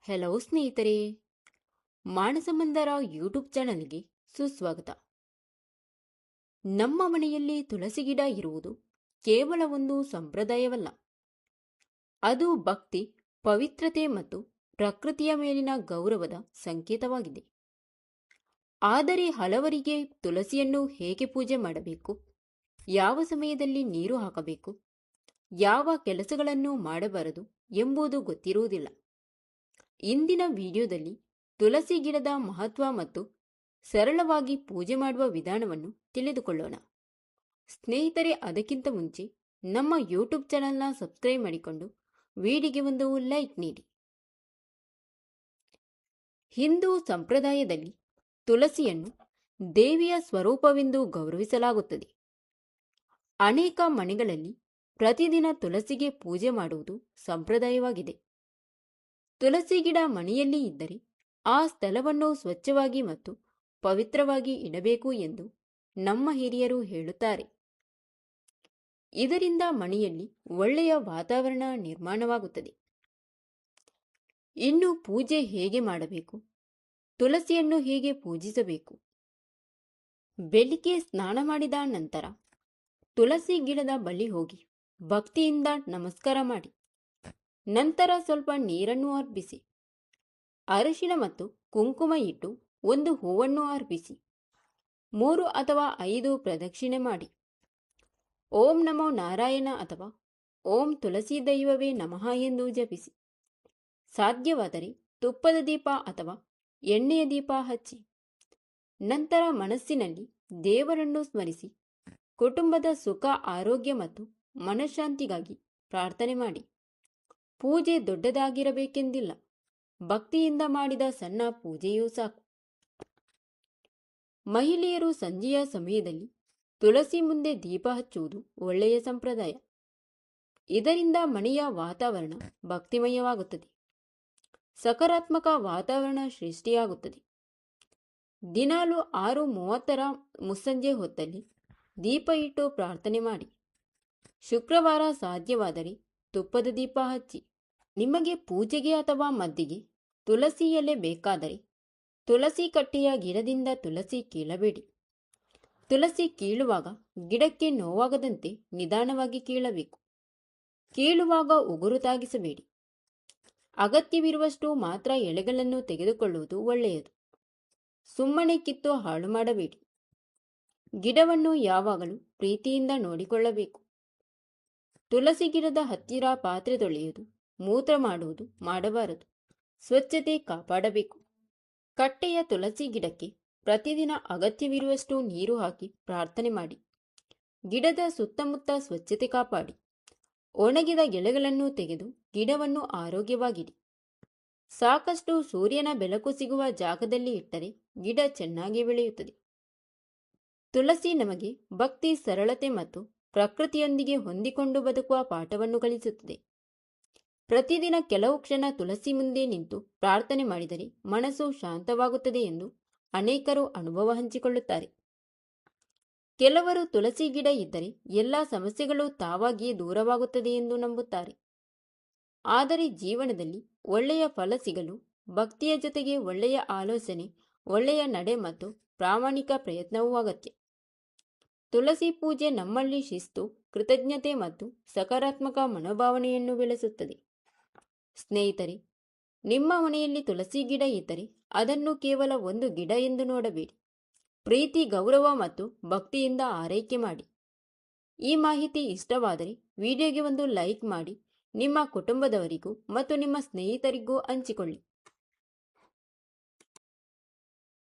Hello ಸ್ನೇಹಿತರೆ, ಮಾನಸಮಂದರ YouTube ಚಾನಲ್ಗೆ ಸುಸ್ವಾಗತ. ನಮ್ಮ ಮನೆಯಲ್ಲಿ ತುಳಸಿ ಗಿಡ ಇರುವುದು ಕೇವಲ ಒಂದು ಸಂಪ್ರದಾಯವಲ್ಲ, ಅದು ಭಕ್ತಿ, ಪವಿತ್ರತೆ ಮತ್ತು ಪ್ರಕೃತಿಯ ಮೇಲಿನ ಗೌರವದ ಸಂಕೇತವಾಗಿದೆ. ಆದರೆ ಹಲವರಿಗೆ ತುಳಸಿಯನ್ನು ಹೇಗೆ ಪೂಜೆ ಮಾಡಬೇಕು, ಯಾವ ಸಮಯದಲ್ಲಿ ನೀರು ಹಾಕಬೇಕು, ಯಾವ ಕೆಲಸಗಳನ್ನು ಮಾಡಬಾರದು ಎಂಬುದು ಗೊತ್ತಿರುವುದಿಲ್ಲ. ಇಂದಿನ ವಿಡಿಯೋದಲ್ಲಿ ತುಳಸಿ ಗಿಡದ ಮಹತ್ವ ಮತ್ತು ಸರಳವಾಗಿ ಪೂಜೆ ಮಾಡುವ ವಿಧಾನವನ್ನು ತಿಳಿದುಕೊಳ್ಳೋಣ. ಸ್ನೇಹಿತರೆ, ಅದಕ್ಕಿಂತ ಮುಂಚೆ ನಮ್ಮ ಯೂಟ್ಯೂಬ್ ಚಾನಲ್ನ ಸಬ್ಸ್ಕ್ರೈಬ್ ಮಾಡಿಕೊಂಡು ವಿಡಿಯೋಗೆ ಒಂದು ಲೈಕ್ ನೀಡಿ. ಹಿಂದೂ ಸಂಪ್ರದಾಯದಲ್ಲಿ ತುಳಸಿಯನ್ನು ದೇವಿಯ ಸ್ವರೂಪವೆಂದು ಗೌರವಿಸಲಾಗುತ್ತದೆ. ಅನೇಕ ಮನೆಗಳಲ್ಲಿ ಪ್ರತಿದಿನ ತುಳಸಿಗೆ ಪೂಜೆ ಮಾಡುವುದು ಸಂಪ್ರದಾಯವಾಗಿದೆ. ತುಳಸಿ ಗಿಡ ಮನೆಯಲ್ಲಿ ಇದ್ದರೆ ಆ ಸ್ಥಳವನ್ನು ಸ್ವಚ್ಛವಾಗಿ ಮತ್ತು ಪವಿತ್ರವಾಗಿ ಇಡಬೇಕು ಎಂದು ನಮ್ಮ ಹಿರಿಯರು ಹೇಳುತ್ತಾರೆ. ಇದರಿಂದ ಮನೆಯಲ್ಲಿ ಒಳ್ಳೆಯ ವಾತಾವರಣ ನಿರ್ಮಾಣವಾಗುತ್ತದೆ. ಇನ್ನು ಪೂಜೆ ಹೇಗೆ ಮಾಡಬೇಕು, ತುಳಸಿಯನ್ನು ಹೇಗೆ ಪೂಜಿಸಬೇಕು? ಬೆಳಿಗ್ಗೆ ಸ್ನಾನ ಮಾಡಿದ ನಂತರ ತುಳಸಿ ಗಿಡದ ಬಳಿ ಹೋಗಿ ಭಕ್ತಿಯಿಂದ ನಮಸ್ಕಾರ ಮಾಡಿ. ನಂತರ ಸ್ವಲ್ಪ ನೀರನ್ನು ಅರ್ಪಿಸಿ. ಅರಿಶಿಣ ಮತ್ತು ಕುಂಕುಮ ಇಟ್ಟು ಒಂದು ಹೂವನ್ನು ಅರ್ಪಿಸಿ 3 ಅಥವಾ 5 ಪ್ರದಕ್ಷಿಣೆ ಮಾಡಿ. ಓಂ ನಮೋ ನಾರಾಯಣ ಅಥವಾ ಓಂ ತುಳಸಿ ದೈವವೇ ನಮಃ ಎಂದು ಜಪಿಸಿ. ಸಾಧ್ಯವಾದರೆ ತುಪ್ಪದ ದೀಪ ಅಥವಾ ಎಣ್ಣೆಯ ದೀಪ ಹಚ್ಚಿ. ನಂತರ ಮನಸ್ಸಿನಲ್ಲಿ ದೇವರನ್ನು ಸ್ಮರಿಸಿ ಕುಟುಂಬದ ಸುಖ, ಆರೋಗ್ಯ ಮತ್ತು ಮನಃಶಾಂತಿಗಾಗಿ ಪ್ರಾರ್ಥನೆ ಮಾಡಿ. ಪೂಜೆ ದೊಡ್ಡದಾಗಿರಬೇಕೆಂದಿಲ್ಲ, ಭಕ್ತಿಯಿಂದ ಮಾಡಿದ ಸಣ್ಣ ಪೂಜೆಯೂ ಸಾಕು. ಮಹಿಳೆಯರು ಸಂಜೆಯ ಸಮಯದಲ್ಲಿ ತುಳಸಿ ಮುಂದೆ ದೀಪ ಹಚ್ಚುವುದು ಒಳ್ಳೆಯ ಸಂಪ್ರದಾಯ. ಇದರಿಂದ ಮನೆಯ ವಾತಾವರಣ ಭಕ್ತಿಮಯವಾಗುತ್ತದೆ, ಸಕಾರಾತ್ಮಕ ವಾತಾವರಣ ಸೃಷ್ಟಿಯಾಗುತ್ತದೆ. ದಿನಾಲು 6:30 ಮುಸ್ಸಂಜೆ ಹೊತ್ತಲ್ಲಿ ದೀಪ ಇಟ್ಟು ಪ್ರಾರ್ಥನೆ ಮಾಡಿ. ಶುಕ್ರವಾರ ಸಾಧ್ಯವಾದರೆ ತುಪ್ಪದ ದೀಪ ಹಚ್ಚಿ. ನಿಮಗೆ ಪೂಜೆಗೆ ಅಥವಾ ಮದ್ದಿಗೆ ತುಳಸಿ ಎಲೆ ಬೇಕಾದರೆ ತುಳಸಿ ಕಟ್ಟೆಯ ಗಿಡದಿಂದ ತುಳಸಿ ಕೀಳಬೇಡಿ. ತುಳಸಿ ಕೀಳುವಾಗ ಗಿಡಕ್ಕೆ ನೋವಾಗದಂತೆ ನಿಧಾನವಾಗಿ ಕೀಳಬೇಕು. ಕೀಳುವಾಗ ಉಗುರು ತಾಗಿಸಬೇಡಿ. ಅಗತ್ಯವಿರುವಷ್ಟು ಮಾತ್ರ ಎಲೆಗಳನ್ನು ತೆಗೆದುಕೊಳ್ಳುವುದು ಒಳ್ಳೆಯದು. ಸುಮ್ಮನೆ ಕಿತ್ತು ಹಾಳು ಮಾಡಬೇಡಿ. ಗಿಡವನ್ನು ಯಾವಾಗಲೂ ಪ್ರೀತಿಯಿಂದ ನೋಡಿಕೊಳ್ಳಬೇಕು. ತುಳಸಿ ಗಿಡದ ಹತ್ತಿರ ಪಾತ್ರೆ ತೊಳೆಯುವುದು, ಮೂತ್ರ ಮಾಡುವುದು ಮಾಡಬಾರದು. ಸ್ವಚ್ಛತೆ ಕಾಪಾಡಬೇಕು. ಕಟ್ಟೆಯ ತುಳಸಿ ಗಿಡಕ್ಕೆ ಪ್ರತಿದಿನ ಅಗತ್ಯವಿರುವಷ್ಟು ನೀರು ಹಾಕಿ ಪ್ರಾರ್ಥನೆ ಮಾಡಿ. ಗಿಡದ ಸುತ್ತಮುತ್ತ ಸ್ವಚ್ಛತೆ ಕಾಪಾಡಿ. ಒಣಗಿದ ಎಲೆಗಳನ್ನು ತೆಗೆದು ಗಿಡವನ್ನು ಆರೋಗ್ಯವಾಗಿಡಿ. ಸಾಕಷ್ಟು ಸೂರ್ಯನ ಬೆಳಕು ಸಿಗುವ ಜಾಗದಲ್ಲಿ ಇಟ್ಟರೆ ಗಿಡ ಚೆನ್ನಾಗಿ ಬೆಳೆಯುತ್ತದೆ. ತುಳಸಿ ನಮಗೆ ಭಕ್ತಿ, ಸರಳತೆ ಮತ್ತು ಪ್ರಕೃತಿಯೊಂದಿಗೆ ಹೊಂದಿಕೊಂಡು ಬದುಕುವ ಪಾಠವನ್ನು ಕಲಿಸುತ್ತದೆ. ಪ್ರತಿದಿನ ಕೆಲವು ಕ್ಷಣ ತುಳಸಿ ಮುಂದೆ ನಿಂತು ಪ್ರಾರ್ಥನೆ ಮಾಡಿದರೆ ಮನಸ್ಸು ಶಾಂತವಾಗುತ್ತದೆ ಎಂದು ಅನೇಕರು ಅನುಭವ ಹಂಚಿಕೊಳ್ಳುತ್ತಾರೆ. ಕೆಲವರು ತುಳಸಿ ಗಿಡ ಇದ್ದರೆ ಎಲ್ಲ ಸಮಸ್ಯೆಗಳು ತಾವಾಗಿಯೇ ದೂರವಾಗುತ್ತದೆ ಎಂದು ನಂಬುತ್ತಾರೆ. ಆದರೆ ಜೀವನದಲ್ಲಿ ಒಳ್ಳೆಯ ಫಲ ಸಿಗಲು ಭಕ್ತಿಯ ಜೊತೆಗೆ ಒಳ್ಳೆಯ ಆಲೋಚನೆ, ಒಳ್ಳೆಯ ನಡೆ ಮತ್ತು ಪ್ರಾಮಾಣಿಕ ಪ್ರಯತ್ನವೂ ಅಗತ್ಯ. ತುಳಸಿ ಪೂಜೆ ನಮ್ಮಲ್ಲಿ ಶಿಸ್ತು, ಕೃತಜ್ಞತೆ ಮತ್ತು ಸಕಾರಾತ್ಮಕ ಮನೋಭಾವನೆಯನ್ನು ಬೆಳೆಸುತ್ತದೆ. ಸ್ನೇಹಿತರೆ, ನಿಮ್ಮ ಮನೆಯಲ್ಲಿ ತುಳಸಿ ಗಿಡ ಇದ್ದರೆ ಅದನ್ನು ಕೇವಲ ಒಂದು ಗಿಡ ಎಂದು ನೋಡಬೇಡಿ. ಪ್ರೀತಿ, ಗೌರವ ಮತ್ತು ಭಕ್ತಿಯಿಂದ ಆರೈಕೆ ಮಾಡಿ. ಈ ಮಾಹಿತಿ ಇಷ್ಟವಾದರೆ ವಿಡಿಯೋಗೆ ಒಂದು ಲೈಕ್ ಮಾಡಿ, ನಿಮ್ಮ ಕುಟುಂಬದವರಿಗೂ ಮತ್ತು ನಿಮ್ಮ ಸ್ನೇಹಿತರಿಗೂ ಹಂಚಿಕೊಳ್ಳಿ.